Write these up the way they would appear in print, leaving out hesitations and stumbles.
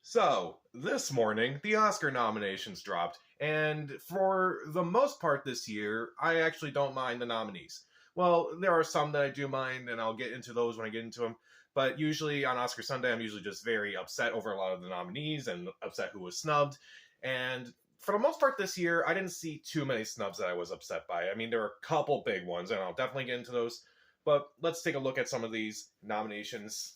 So, this morning, the Oscar nominations dropped, and for the most part this year, I actually don't mind the nominees. Well, there are some that I do mind, and I'll get into those when I get into them. But usually on Oscar Sunday, I'm usually just very upset over a lot of the nominees and upset who was snubbed. And for the most part this year, I didn't see too many snubs that I was upset by. I mean, there are a couple big ones, and I'll definitely get into those. But let's take a look at some of these nominations.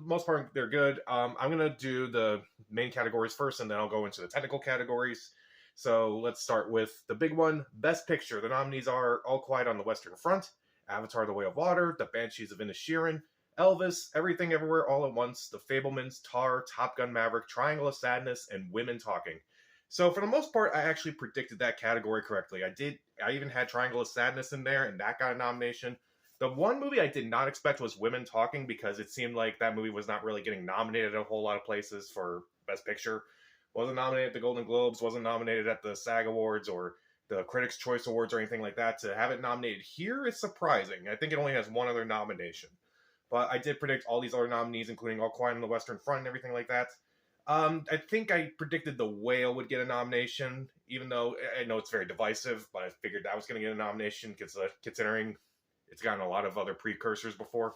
Most part, they're good. I'm gonna do the main categories first, and then I'll go into the technical categories. So let's start with the big one, Best Picture. The nominees are All Quiet on the Western Front, Avatar: The Way of Water, The Banshees of Inisherin, Elvis, Everything Everywhere All at Once, The Fablemans, Tar, Top Gun Maverick, Triangle of Sadness, and Women Talking. So for the most part, I actually predicted that category correctly. I did. I even had Triangle of Sadness in there, and that got a nomination. The one movie I did not expect was Women Talking because it seemed like that movie was not really getting nominated at a whole lot of places for Best Picture. Wasn't nominated at the Golden Globes, wasn't nominated at the SAG Awards or the Critics' Choice Awards or anything like that. To have it nominated here is surprising. I think it only has one other nomination. But I did predict all these other nominees, including All Quiet on the Western Front and everything like that. I think I predicted The Whale would get a nomination, even though I know it's very divisive, but I figured that was going to get a nomination considering it's gotten a lot of other precursors before.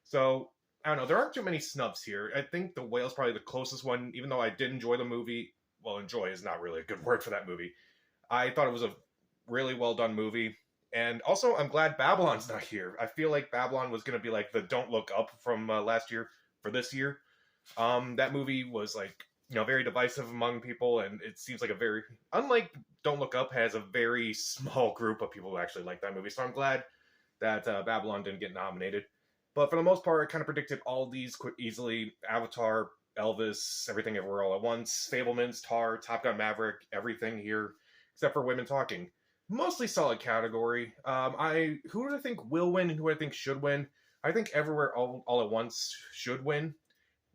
So, I don't know. There aren't too many snubs here. I think The Whale's probably the closest one, even though I did enjoy the movie. Well, enjoy is not really a good word for that movie. I thought it was a really well done movie. And also, I'm glad Babylon's not here. I feel like Babylon was going to be like the Don't Look Up from last year for this year. That movie was like, very divisive among people, and it seems like a very, unlike Don't Look Up, has a very small group of people who actually like that movie. So I'm glad that Babylon didn't get nominated. But for the most part, I kind of predicted all these easily. Avatar, Elvis, Everything Everywhere All at Once, Fablemans, Tar, Top Gun Maverick, everything here, except for Women Talking. Mostly solid category. Who do I think will win and who I think should win? I think Everywhere All at Once should win.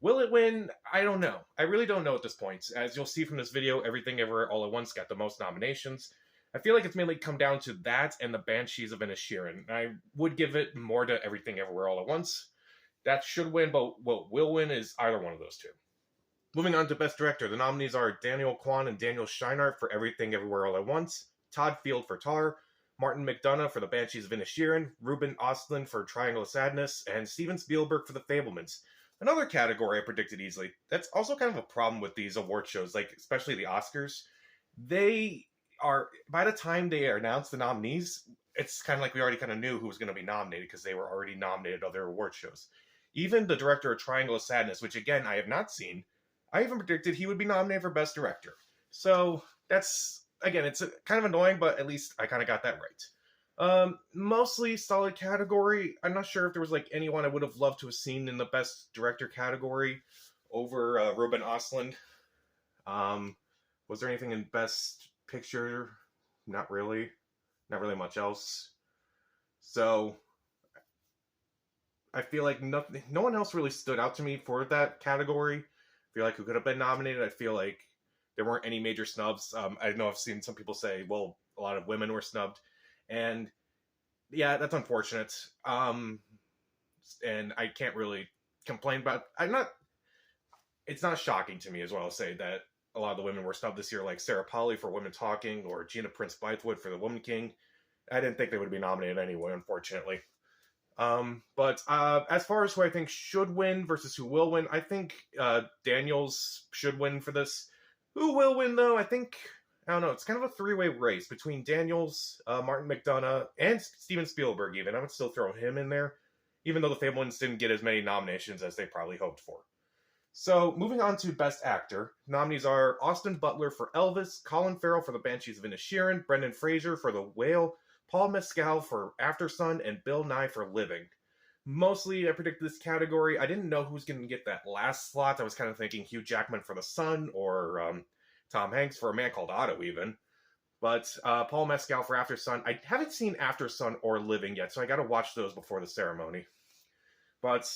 Will it win? I don't know. I really don't know at this point. As you'll see from this video, Everything Everywhere All at Once got the most nominations. I feel like it's mainly come down to that and the Banshees of Inisherin. I would give it more to Everything Everywhere All at Once. That should win, but what will win is either one of those two. Moving on to Best Director, the nominees are Daniel Kwan and Daniel Scheinert for Everything Everywhere All at Once, Todd Field for Tar, Martin McDonagh for The Banshees of Inisherin, Ruben Östlund for Triangle of Sadness, and Steven Spielberg for The Fablemans. Another category I predicted easily. That's also kind of a problem with these award shows, like especially the Oscars. They are, by the time they announce the nominees, it's kind of like we already kind of knew who was going to be nominated because they were already nominated at other award shows. Even the director of Triangle of Sadness, which again I have not seen, I even predicted he would be nominated for Best Director. So that's, again, it's kind of annoying, but at least I kind of got that right. Mostly solid category. I'm not sure if there was like anyone I would have loved to have seen in the Best Director category over Ruben Östlund. Was there anything in Best Picture? Not really. Not really much else. So I feel like no one else really stood out to me for that category. I feel like who could have been nominated. I feel like there weren't any major snubs. I know I've seen some people say, well, a lot of women were snubbed. And yeah, that's unfortunate. And I can't really complain about. It's not shocking to me as well to say that a lot of the women were snubbed this year, like Sarah Polley for Women Talking or Gina Prince Bythewood for The Woman King. I didn't think they would be nominated anyway, unfortunately. But as far as who I think should win versus who will win, I think Daniels should win for this. Who will win, though? I don't know. It's kind of a three-way race between Daniels, Martin McDonagh, and Steven Spielberg even. I would still throw him in there, even though the Fablemans didn't get as many nominations as they probably hoped for. So, moving on to Best Actor. Nominees are Austin Butler for Elvis, Colin Farrell for The Banshees of Inisherin, Brendan Fraser for The Whale, Paul Mescal for Aftersun, and Bill Nye for Living. Mostly, I predicted this category. I didn't know who was going to get that last slot. I was kind of thinking Hugh Jackman for The Sun, or Tom Hanks for A Man Called Otto, even. But Paul Mescal for Aftersun. I haven't seen Aftersun or Living yet, so I got to watch those before the ceremony. But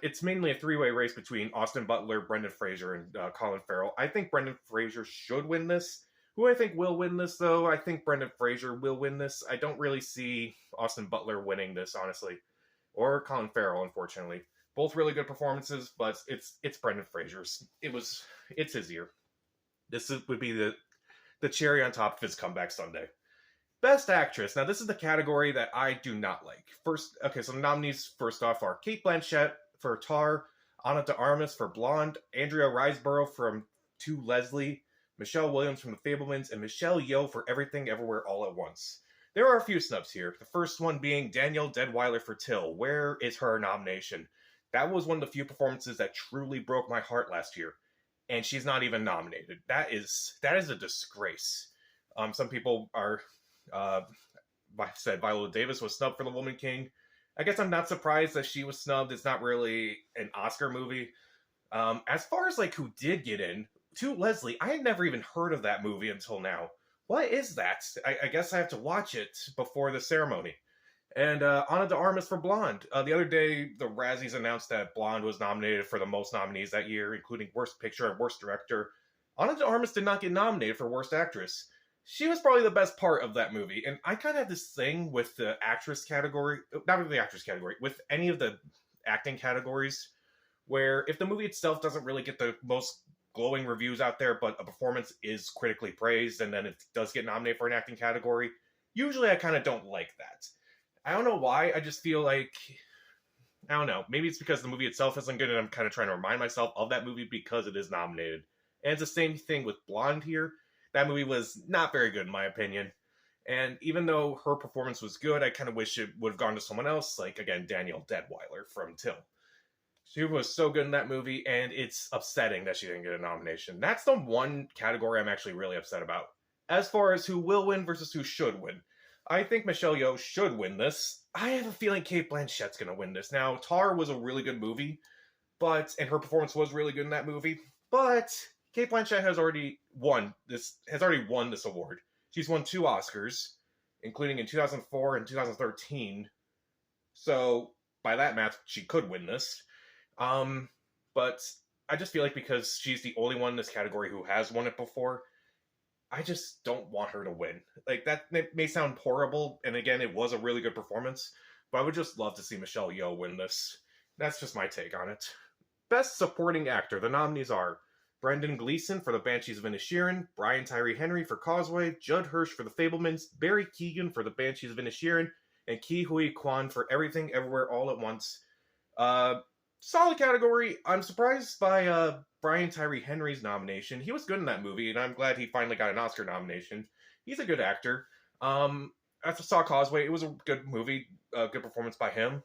it's mainly a three-way race between Austin Butler, Brendan Fraser, and Colin Farrell. I think Brendan Fraser should win this. Who I think will win this, though, I think Brendan Fraser will win this. I don't really see Austin Butler winning this, honestly. Or Colin Farrell, unfortunately. Both really good performances, but it's Brendan Fraser's. It's his year. Would be the cherry on top of his comeback Sunday. Best Actress. Now, this is the category that I do not like. So the nominees first off are Cate Blanchett for Tar, Ana de Armas for Blonde, Andrea Riseborough from To Leslie, Michelle Williams from The Fabelmans, and Michelle Yeoh for Everything Everywhere All at Once. There are a few snubs here. The first one being Danielle Deadwyler for Till. Where is her nomination? That was one of the few performances that truly broke my heart last year, and she's not even nominated. That is a disgrace. Some people are said Viola Davis was snubbed for The Woman King. I guess I'm not surprised that she was snubbed. It's not really an Oscar movie. As far as like who did get in, To Leslie, I had never even heard of that movie until now. What is that? I guess I have to watch it before the ceremony. And Ana de Armas for Blonde. The other day, the Razzies announced that Blonde was nominated for the most nominees that year, including Worst Picture and Worst Director. Ana de Armas did not get nominated for Worst Actress. She was probably the best part of that movie, and I kind of have this thing with the actress category, not with the actress category, with any of the acting categories, where if the movie itself doesn't really get the most glowing reviews out there, but a performance is critically praised, and then it does get nominated for an acting category, usually I kind of don't like that. I don't know why, I just feel like, I don't know, maybe it's because the movie itself isn't good, and I'm kind of trying to remind myself of that movie because it is nominated. And it's the same thing with Blonde here. That movie was not very good, in my opinion. And even though her performance was good, I kind of wish it would have gone to someone else, like, again, Danielle Deadwyler from Till. She was so good in that movie, and it's upsetting that she didn't get a nomination. That's the one category I'm actually really upset about. As far as who will win versus who should win, I think Michelle Yeoh should win this. I have a feeling Cate Blanchett's going to win this. Now, Tar was a really good movie, and her performance was really good in that movie, but Cate Blanchett has already won this award. She's won 2 Oscars, including in 2004 and 2013. So, by that math, she could win this. But I just feel like because she's the only one in this category who has won it before, I just don't want her to win. Like, that may sound horrible, and again, it was a really good performance, but I would just love to see Michelle Yeoh win this. That's just my take on it. Best Supporting Actor. The nominees are Brendan Gleeson for The Banshees of Inisherin, Brian Tyree Henry for Causeway, Judd Hirsch for The Fabelmans, Barry Keoghan for The Banshees of Inisherin, and Ke Huy Quan for Everything Everywhere All at Once. Solid category. I'm surprised by Brian Tyree Henry's nomination. He was good in that movie, and I'm glad he finally got an Oscar nomination. He's a good actor. I saw Causeway. It was a good movie, a good performance by him.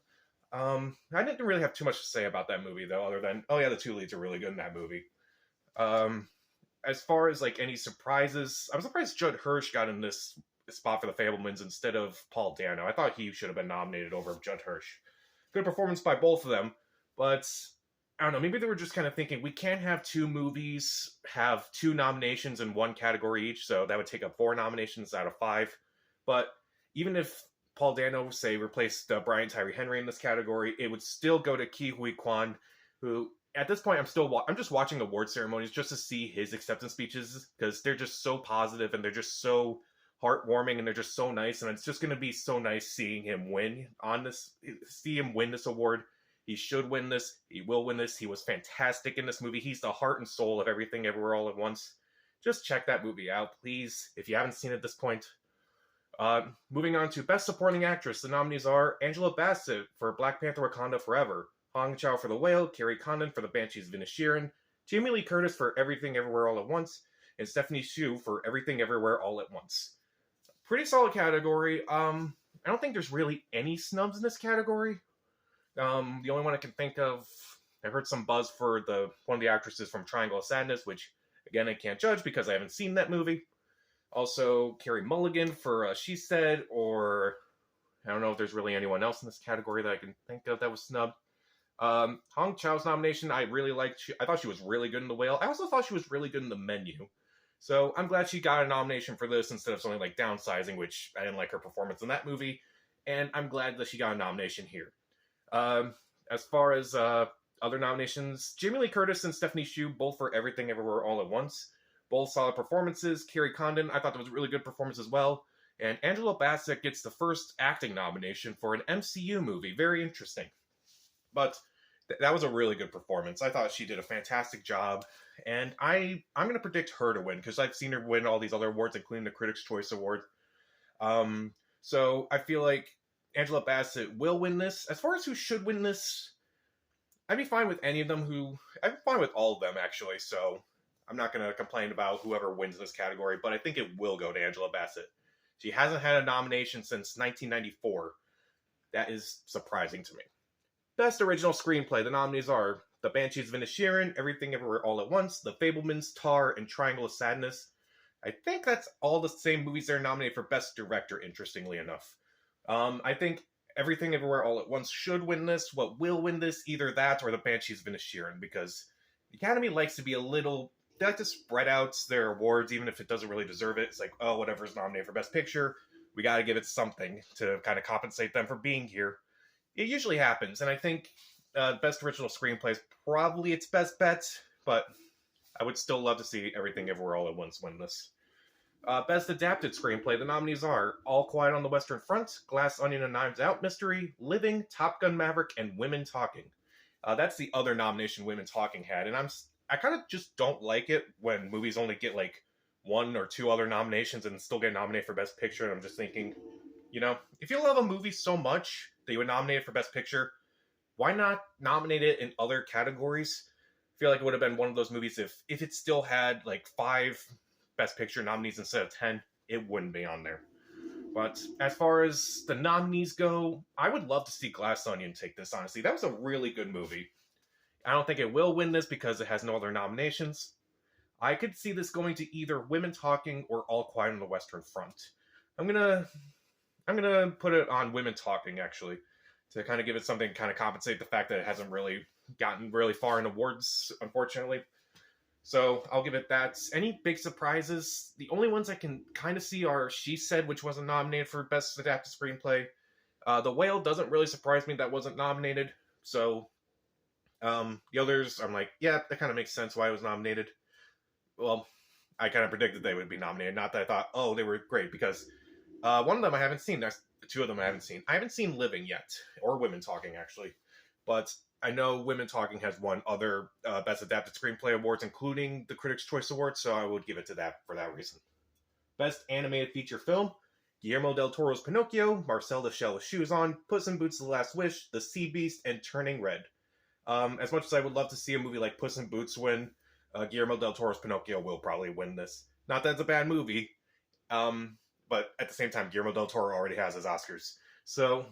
I didn't really have too much to say about that movie, though, other than, oh yeah, the 2 leads are really good in that movie. As far as like any surprises, I'm surprised Judd Hirsch got in this spot for The Fabelmans instead of Paul Dano. I thought he should have been nominated over Judd Hirsch. Good performance by both of them, but I don't know, maybe they were just kind of thinking we can't have 2 movies have 2 nominations in one category each, so that would take up 4 nominations out of 5. But even if Paul Dano, say, replaced Brian Tyree Henry in this category, it would still go to Ke Huy Quan, who at this point I'm just watching award ceremonies just to see his acceptance speeches, because they're just so positive and they're just so heartwarming and they're just so nice, and it's just going to be so nice seeing him win this award. He should win this. He will win this. He was fantastic in this movie. He's the heart and soul of Everything Everywhere All at Once. Just check that movie out, please, if you haven't seen it at this point. Moving on to Best Supporting Actress, the nominees are Angela Bassett for Black Panther Wakanda Forever, Hong Chau for The Whale, Carrie Condon for The Banshees of Inisherin, Jamie Lee Curtis for Everything Everywhere All at Once, and Stephanie Hsu for Everything Everywhere All at Once. Pretty solid category. I don't think there's really any snubs in this category. The only one I can think of, I heard some buzz for one of the actresses from Triangle of Sadness, which, again, I can't judge because I haven't seen that movie. Also, Carey Mulligan for She Said, or I don't know if there's really anyone else in this category that I can think of that was snubbed. Hong Chau's nomination, I really liked. I thought she was really good in The Whale. I also thought she was really good in The Menu. So I'm glad she got a nomination for this instead of something like Downsizing, which I didn't like her performance in that movie. And I'm glad that she got a nomination here. As far as other nominations, Jamie Lee Curtis and Stephanie Hsu, both for Everything Everywhere All at Once. Both solid performances. Carrie Condon, I thought that was a really good performance as well. And Angela Bassett gets the first acting nomination for an MCU movie. Very interesting. But That was a really good performance. I thought she did a fantastic job, and I'm going to predict her to win because I've seen her win all these other awards, including the Critics' Choice Award. Um, so I feel like Angela Bassett will win this. As far as who should win this, I'd be fine with any of them. I'd be fine with all of them actually. So I'm not going to complain about whoever wins this category, but I think it will go to Angela Bassett. She hasn't had a nomination since 1994. That is surprising to me. Best Original Screenplay. The nominees are The Banshees of Inisherin, Everything Everywhere All at Once, The Fabelmans, Tar, and Triangle of Sadness. I think that's all the same movies that are nominated for Best Director, interestingly enough. I think Everything Everywhere All at Once should win this. What will win this? Either that or The Banshees of Inisherin, because the Academy likes to be they like to spread out their awards, even if it doesn't really deserve it. It's like, oh, whatever's nominated for Best Picture, we got to give it something to kind of compensate them for being here. It usually happens, and I think Best Original Screenplay is probably its best bet, but I would still love to see Everything Everywhere All at Once win this. Best Adapted Screenplay, the nominees are All Quiet on the Western Front, Glass Onion and Knives Out Mystery, Living, Top Gun Maverick, and Women Talking. That's the other nomination Women Talking had, and I kind of just don't like it when movies only get like one or two other nominations and still get nominated for Best Picture, and I'm just thinking, if you love a movie so much that you would nominate it for Best Picture, why not nominate it in other categories? I feel like it would have been one of those movies if it still had like 5 Best Picture nominees instead of 10, it wouldn't be on there. But as far as the nominees go, I would love to see Glass Onion take this, honestly. That was a really good movie. I don't think it will win this because it has no other nominations. I could see this going to either Women Talking or All Quiet on the Western Front. I'm gonna put it on Women Talking, actually, to kind of give it something to kind of compensate the fact that it hasn't really gotten really far in awards, unfortunately. So I'll give it that. Any big surprises? The only ones I can kind of see are She Said, which wasn't nominated for Best Adapted Screenplay. The Whale doesn't really surprise me that wasn't nominated. So the others, I'm like, yeah, that kind of makes sense why it was nominated. Well, I kind of predicted they would be nominated. Not that I thought, oh, they were great, because one of them I haven't seen. There's 2 of them I haven't seen. I haven't seen Living yet, or Women Talking, actually. But I know Women Talking has won other Best Adapted Screenplay awards, including the Critics' Choice Award, so I would give it to that for that reason. Best Animated Feature Film, Guillermo del Toro's Pinocchio, Marcel the Shell with Shoes On, Puss in Boots: The Last Wish, The Sea Beast, and Turning Red. As much as I would love to see a movie like Puss in Boots win, Guillermo del Toro's Pinocchio will probably win this. Not that it's a bad movie, but at the same time, Guillermo del Toro already has his Oscars. So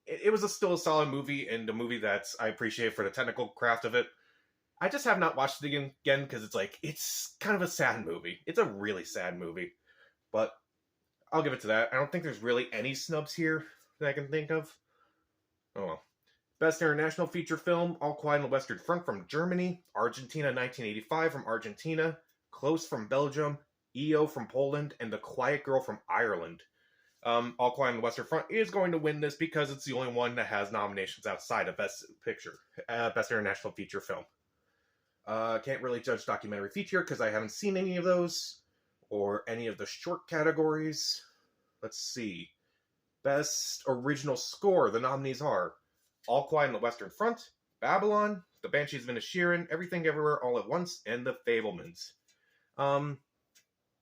it was still a solid movie, and a movie that I appreciate for the technical craft of it. I just have not watched it again because it's kind of a sad movie. It's a really sad movie, but I'll give it to that. I don't think there's really any snubs here that I can think of. Oh well. Best International Feature Film, All Quiet on the Western Front from Germany, Argentina 1985 from Argentina, Close from Belgium, EO from Poland, and The Quiet Girl from Ireland. All Quiet on the Western Front is going to win this because it's the only one that has nominations outside of Best Picture, Best International Feature Film. Can't really judge documentary feature because I haven't seen any of those or any of the short categories. Let's see. Best Original Score, the nominees are All Quiet on the Western Front, Babylon, The Banshees of Inisherin, Everything Everywhere All at Once, and The Fabelmans.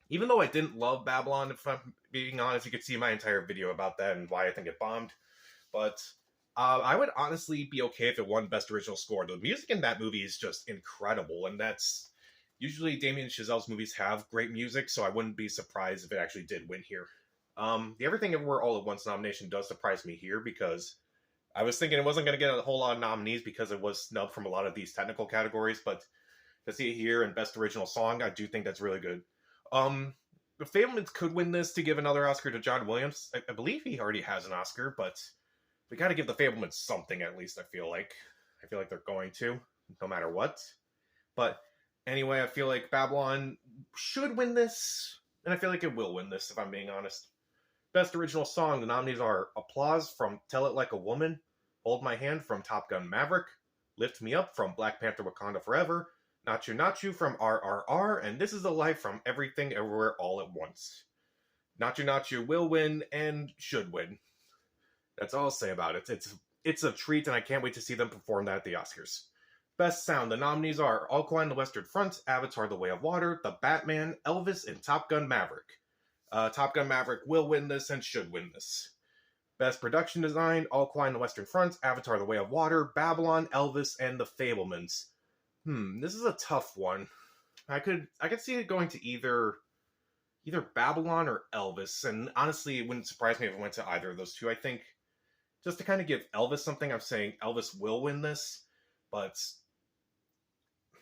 Even though I didn't love Babylon, if I'm being honest, you could see my entire video about that and why I think it bombed. But I would honestly be okay if it won Best Original Score. The music in that movie is just incredible, and that's... Usually Damien Chazelle's movies have great music, so I wouldn't be surprised if it actually did win here. The Everything Everywhere All at Once nomination does surprise me here because I was thinking it wasn't going to get a whole lot of nominees because it was snubbed from a lot of these technical categories, but to see it here in Best Original Song, I do think that's really good. The Fabelmans could win this to give another Oscar to John Williams. I believe he already has an Oscar, but we got to give the Fabelmans something at least, I feel like. I feel like they're going to, no matter what. But anyway, I feel like Babylon should win this, and I feel like it will win this, if I'm being honest. Best Original Song, the nominees are Applause from Tell It Like a Woman, Hold My Hand from Top Gun Maverick, Lift Me Up from Black Panther Wakanda Forever, Nachu Nachu from RRR, and This Is a Life from Everything Everywhere All at Once. Nachu Nachu will win and should win. That's all I'll say about it. it's a treat, and I can't wait to see them perform that at the Oscars. Best Sound, the nominees are All Quiet on the Western Front, Avatar The Way of Water, The Batman, Elvis, and Top Gun Maverick. Top Gun Maverick will win this and should win this. Best Production Design, All Quiet on the Western Front, Avatar The Way of Water, Babylon, Elvis, and The Fablemans. This is a tough one. I could see it going to either Babylon or Elvis, and honestly, it wouldn't surprise me if it went to either of those two. I think just to kind of give Elvis something, I'm saying Elvis will win this, but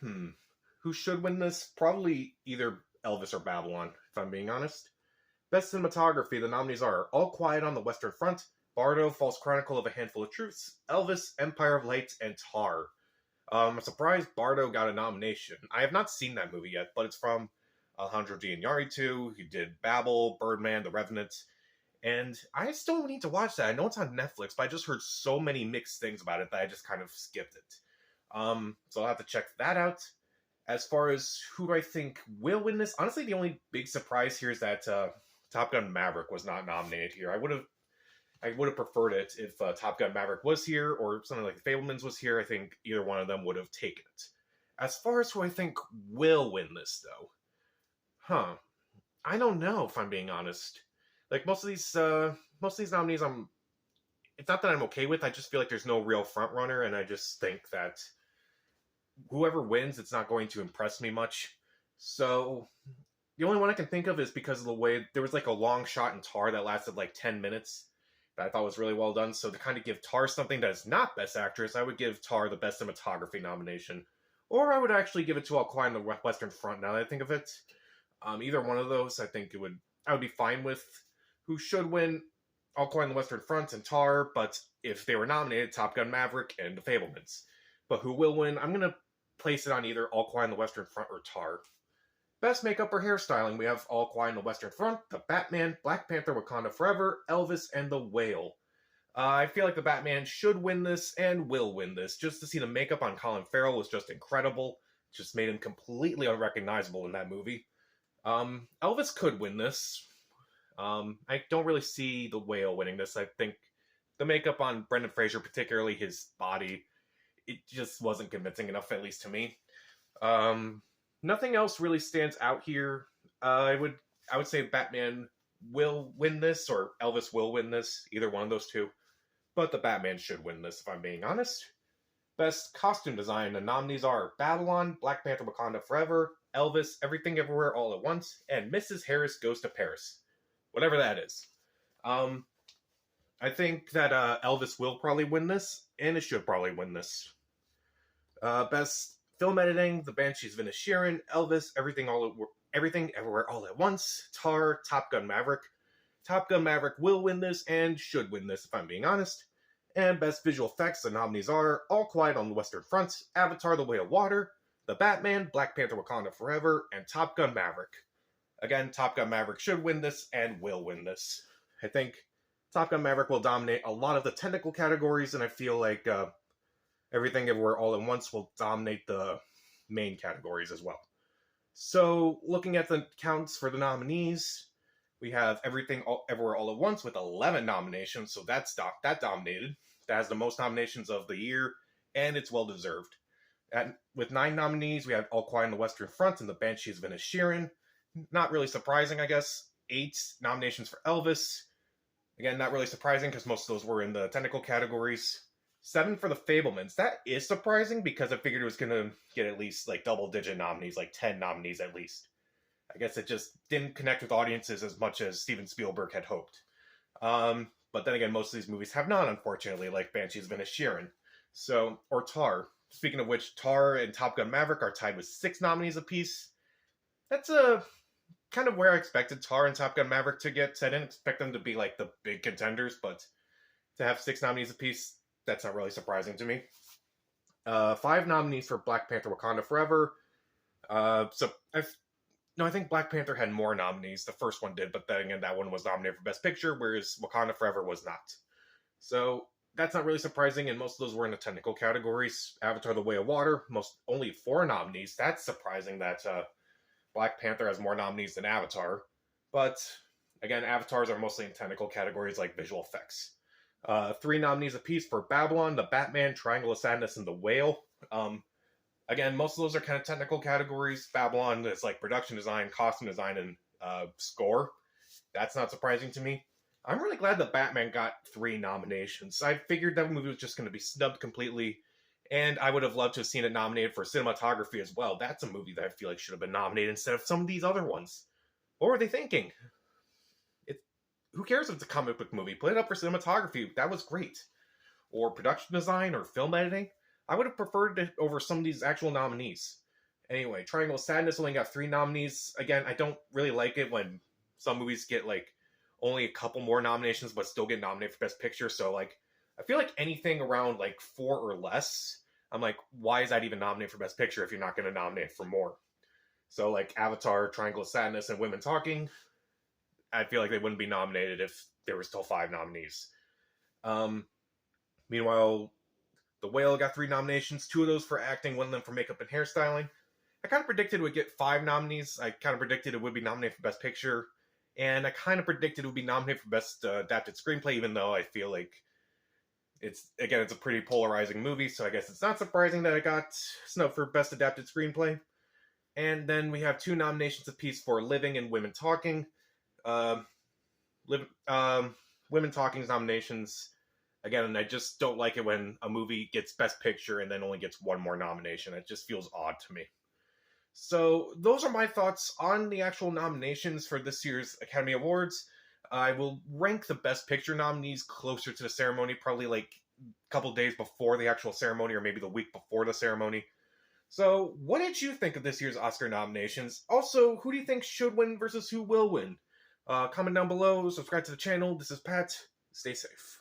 who should win this? Probably either Elvis or Babylon, if I'm being honest. Best Cinematography, the nominees are All Quiet on the Western Front, Bardo, False Chronicle of a Handful of Truths, Elvis, Empire of Light, and Tar. I'm surprised Bardo got a nomination. I have not seen that movie yet, but it's from Alejandro Iñárritu. He did Babel, Birdman, The Revenant, and I still need to watch that. I know it's on Netflix, but I just heard so many mixed things about it that I just kind of skipped it. So I'll have to check that out. As far as who do I think will win this, honestly, the only big surprise here is that Top Gun Maverick was not nominated here. I would have preferred it if Top Gun Maverick was here or something like The Fablemans was here. I think either one of them would have taken it. As far as who I think will win this, though, I don't know if I'm being honest. Like most of these nominees, it's not that I'm okay with. I just feel like there's no real front runner, and I just think that whoever wins, it's not going to impress me much. So the only one I can think of is because of the way there was like a long shot in Tar that lasted like 10 minutes that I thought was really well done. So to kind of give Tar something that is not Best Actress, I would give Tar the Best Cinematography nomination. Or I would actually give it to All Quiet on the Western Front now that I think of it. Either one of those, I think I would be fine with. Who should win? All Quiet on the Western Front and Tar, but if they were nominated, Top Gun Maverick and The Fablemans. But who will win? I'm going to place it on either All Quiet on the Western Front or Tar. Best Makeup or Hairstyling, we have All Quiet on the Western Front, The Batman, Black Panther Wakanda Forever, Elvis, and The Whale. I feel like The Batman should win this and will win this. Just to see the makeup on Colin Farrell was just incredible. Just made him completely unrecognizable in that movie. Elvis could win this. I don't really see The Whale winning this. I think the makeup on Brendan Fraser, particularly his body, it just wasn't convincing enough, at least to me. Nothing else really stands out here. I would say Batman will win this, or Elvis will win this, either one of those two. But the Batman should win this, if I'm being honest. Best Costume Design, the nominees are Babylon, Black Panther Wakanda Forever, Elvis, Everything Everywhere All at Once, and Mrs. Harris Goes to Paris. Whatever that is. I think that Elvis will probably win this, and it should probably win this. Best Film Editing, The Banshees of Inisherin, Elvis, Everything Everywhere All at Once, Tar, Top Gun Maverick. Top Gun Maverick will win this and should win this, if I'm being honest. And Best Visual Effects, the nominees are All Quiet on the Western Front, Avatar The Way of Water, The Batman, Black Panther Wakanda Forever, and Top Gun Maverick. Again, Top Gun Maverick should win this and will win this. I think Top Gun Maverick will dominate a lot of the technical categories, and I feel like Everything Everywhere All at Once will dominate the main categories as well. So, looking at the counts for the nominees, we have Everything Everywhere All at Once with 11 nominations, so that dominated. That has the most nominations of the year, and it's well-deserved. With 9 nominees, we have All Quiet on the Western Front and The Banshees of Inisherin. Not really surprising, I guess. 8 nominations for Elvis. Again, not really surprising because most of those were in the technical categories. 7 for The Fablemans. That is surprising because I figured it was going to get at least like double-digit nominees, like 10 nominees at least. I guess it just didn't connect with audiences as much as Steven Spielberg had hoped. But then again, most of these movies have not, unfortunately, like Banshees of Inisherin. Or Tar. Speaking of which, Tar and Top Gun Maverick are tied with 6 nominees apiece. That's kind of where I expected Tar and Top Gun Maverick to get. I didn't expect them to be like the big contenders, but to have 6 nominees apiece, that's not really surprising to me. 5 nominees for Black Panther Wakanda Forever. I think Black Panther had more nominees. The first one did, but then again, that one was nominated for Best Picture, whereas Wakanda Forever was not. So that's not really surprising, and most of those were in the technical categories. Avatar The Way of Water, only 4 nominees. That's surprising that Black Panther has more nominees than Avatar. But again, Avatars are mostly in technical categories like visual effects. Three nominees apiece for Babylon, The Batman, Triangle of Sadness, and The Whale. Again, most of those are kind of technical categories. Babylon is like production design, costume design, and score. That's not surprising to me. I'm really glad that Batman got 3 nominations. I figured that movie was just going to be snubbed completely, and I would have loved to have seen it nominated for cinematography as well. That's a movie that I feel like should have been nominated instead of some of these other ones. What were they thinking? Who cares if it's a comic book movie? Put it up for cinematography. That was great. Or production design or film editing. I would have preferred it over some of these actual nominees. Anyway, Triangle of Sadness only got 3 nominees. Again, I don't really like it when some movies get like only a couple more nominations but still get nominated for Best Picture. So like I feel like anything around like 4 or less, I'm like, why is that even nominated for Best Picture if you're not going to nominate for more? So like Avatar, Triangle of Sadness, and Women Talking, I feel like they wouldn't be nominated if there were still 5 nominees. Meanwhile, The Whale got 3 nominations, 2 of those for acting, 1 of them for makeup and hairstyling. I kind of predicted it would get 5 nominees. I kind of predicted it would be nominated for Best Picture. And I kind of predicted it would be nominated for Best Adapted Screenplay, even though I feel like it's a pretty polarizing movie, so I guess it's not surprising that it got snubbed for Best Adapted Screenplay. And then we have 2 nominations apiece for Living and Women Talking. Women Talking's nominations, again, I just don't like it when a movie gets Best Picture and then only gets 1 more nomination. It just feels odd to me. So those are my thoughts on the actual nominations for this year's Academy Awards. I will rank the Best Picture nominees closer to the ceremony, probably like a couple days before the actual ceremony or maybe the week before the ceremony. So what did you think of this year's Oscar nominations? Also, who do you think should win versus who will win? Comment down below, subscribe to the channel. This is Pat. Stay safe.